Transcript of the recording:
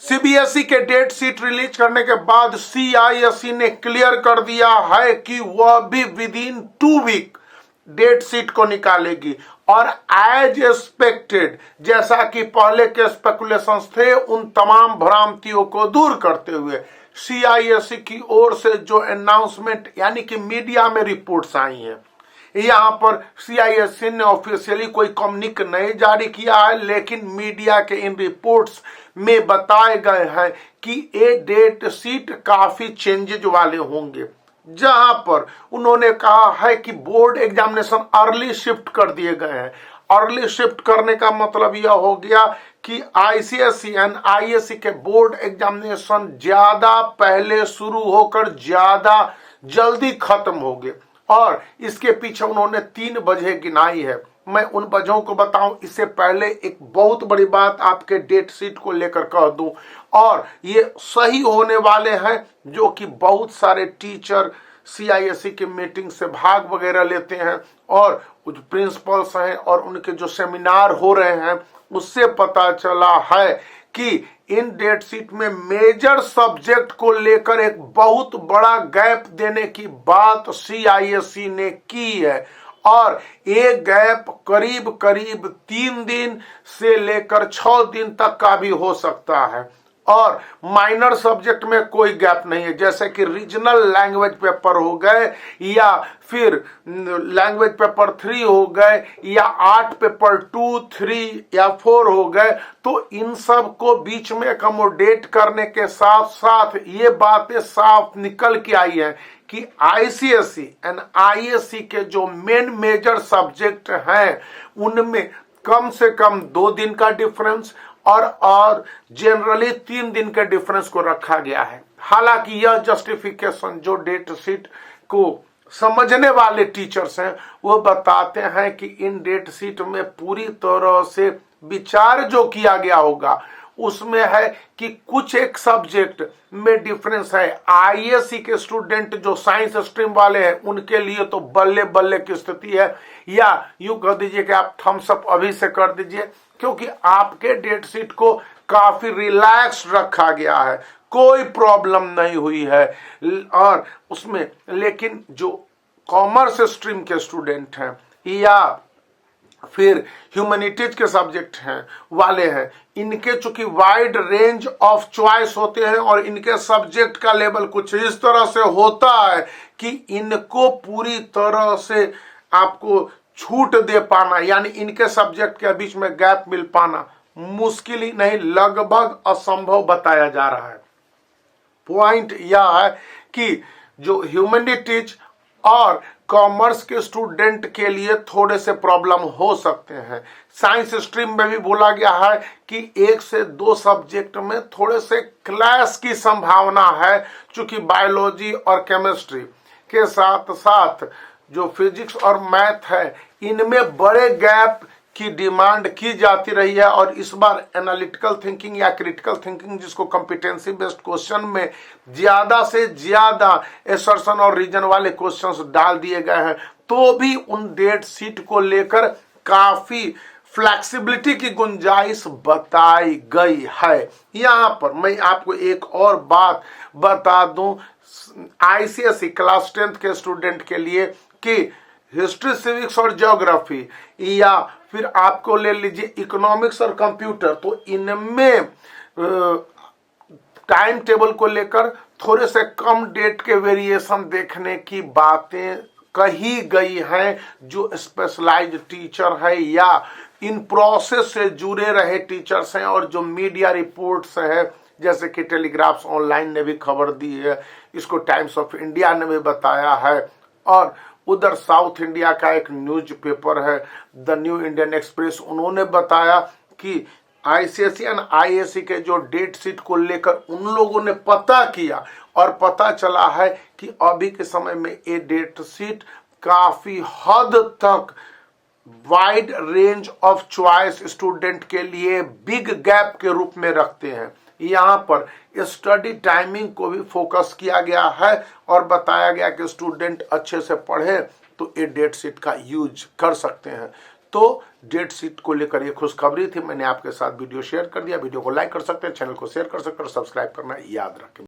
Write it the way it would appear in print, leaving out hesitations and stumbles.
CBSE के date sheet release करने के बाद सीआईएसई ने क्लियर कर दिया है कि वह भी within 2 week date sheet को निकालेगी। और एज एक्सपेक्टेड, जैसा कि पहले के स्पेकुलेशंस थे, उन तमाम भ्रांतियों को दूर करते हुए सीआईएसई की ओर से जो अनाउंसमेंट यानी कि मीडिया में रिपोर्ट्स आई हैं, यहाँ पर सीआईएसई ने ऑफिशियली कोई कम्युनिक नहीं जारी किया है, लेकिन मीडिया के इन रिपोर्ट्स में बताए गए हैं कि ये डेट शीट काफी चेंजेज वाले होंगे, जहां पर उन्होंने कहा है कि बोर्ड एग्जामिनेशन अर्ली शिफ्ट कर दिए गए हैं। अर्ली शिफ्ट करने का मतलब यह हो गया कि आईसीएसई एंड आईएससी के बोर्ड एग्जामिनेशन ज्यादा पहले शुरू होकर ज्यादा जल्दी खत्म हो गए। और इसके पीछे उन्होंने 3 वजह गिनाई है। मैं उन वजहों को बताऊं इससे पहले एक बहुत बड़ी बात आपके डेट शीट को लेकर कह दूं, और ये सही होने वाले हैं, जो कि बहुत सारे टीचर सीआईएसई की मीटिंग से भाग वगैरह लेते हैं और कुछ प्रिंसिपल्स हैं और उनके जो सेमिनार हो रहे हैं उससे पता चला है कि इन डेट शीट में मेजर सब्जेक्ट को लेकर एक बहुत बड़ा गैप देने की बात सीआईएसई ने की है। और ये गैप करीब करीब 3 दिन से लेकर 6 दिन तक का भी हो सकता है। और माइनर सब्जेक्ट में कोई गैप नहीं है, जैसे कि रीजनल लैंग्वेज पेपर हो गए या फिर लैंग्वेज पेपर 3 हो गए या आर्ट पेपर 2, 3 या 4 हो गए। तो इन सब को बीच में अकोमोडेट करने के साथ साथ ये बातें साफ निकल के आई है कि आईसीएसई एंड आईएससी के जो मेन मेजर सब्जेक्ट हैं उनमें कम से कम 2 दिन का डिफरेंस और जनरली 3 दिन के डिफरेंस को रखा गया है। हालांकि यह जस्टिफिकेशन जो डेट शीट को समझने वाले टीचर्स हैं वो बताते हैं कि इन डेट शीट में पूरी तरह से विचार जो किया गया होगा उसमें है कि कुछ एक सब्जेक्ट में डिफरेंस है। आईएससी के स्टूडेंट जो साइंस स्ट्रीम वाले हैं उनके लिए तो बल्ले बल्ले की स्थिति है, या यूं कह दीजिए कि आप थम्स अप अभी से कर दीजिए, क्योंकि आपके डेट शीट को काफी रिलैक्स रखा गया है, कोई प्रॉब्लम नहीं हुई है। और उसमें लेकिन जो कॉमर्स स्ट्रीम के स्टूडेंट हैं या फिर ह्यूमैनिटीज के सब्जेक्ट हैं वाले हैं, इनके चूंकि वाइड रेंज ऑफ चॉइस होते हैं और इनके सब्जेक्ट का लेवल कुछ इस तरह से होता है कि इनको पूरी तरह से आपको छूट दे पाना, यानी इनके सब्जेक्ट के बीच में गैप मिल पाना मुश्किल ही नहीं, लगभग असंभव बताया जा रहा है। पॉइंट यह है कि जो ह्यूमैनिटीज और कॉमर्स के स्टूडेंट के लिए थोड़े से प्रॉब्लम हो सकते हैं। साइंस स्ट्रीम में भी बोला गया है कि 1 से 2 सब्जेक्ट में थोड़े से क्लैश की संभावना है, चूंकि बायोलॉजी और केमिस्ट्री के साथ साथ जो फिजिक्स और मैथ है इनमें बड़े गैप की डिमांड की जाती रही है। और इस बार एनालिटिकल थिंकिंग या क्रिटिकल थिंकिंग, जिसको कॉम्पिटेंसी बेस्ड क्वेश्चन में ज्यादा से ज्यादा एसर्शन और रीजन वाले क्वेश्चंस डाल दिए गए हैं, तो भी उन डेट शीट को लेकर काफी फ्लेक्सिबिलिटी की गुंजाइश बताई गई है। यहाँ पर मैं आपको एक और बात बता दूं आईसीएसई क्लास 10th के स्टूडेंट के लिए कि हिस्ट्री, सिविक्स और ज्योग्राफी या फिर आपको ले लीजिए इकोनॉमिक्स और कंप्यूटर, तो इनमें टाइम टेबल को लेकर थोड़े से कम डेट के वेरिएशन देखने की बातें कही गई हैं। जो स्पेशलाइज्ड टीचर है या इन प्रोसेस से जुड़े रहे टीचर्स हैं और जो मीडिया रिपोर्ट्स है, जैसे कि टेलीग्राफ्स ऑनलाइन ने भी खबर दी है, इसको टाइम्स ऑफ इंडिया ने भी बताया है, और उधर साउथ इंडिया का एक न्यूज़पेपर है द न्यू इंडियन एक्सप्रेस, उन्होंने बताया कि आईसीएसई एंड आईएससी के जो डेट शीट को लेकर उन लोगों ने पता किया और पता चला है कि अभी के समय में ये डेट शीट काफी हद तक wide range of choice student के लिए बिग गैप के रूप में रखते हैं। यहाँ पर स्टडी टाइमिंग को भी फोकस किया गया है और बताया गया कि स्टूडेंट अच्छे से पढ़े तो ये डेट शीट का यूज कर सकते हैं। तो डेट शीट को लेकर ये खुशखबरी थी। मैंने आपके साथ वीडियो शेयर कर दिया। वीडियो को लाइक कर सकते हैं, चैनल को शेयर कर सकते हैं और सब्सक्राइब करना याद रखें।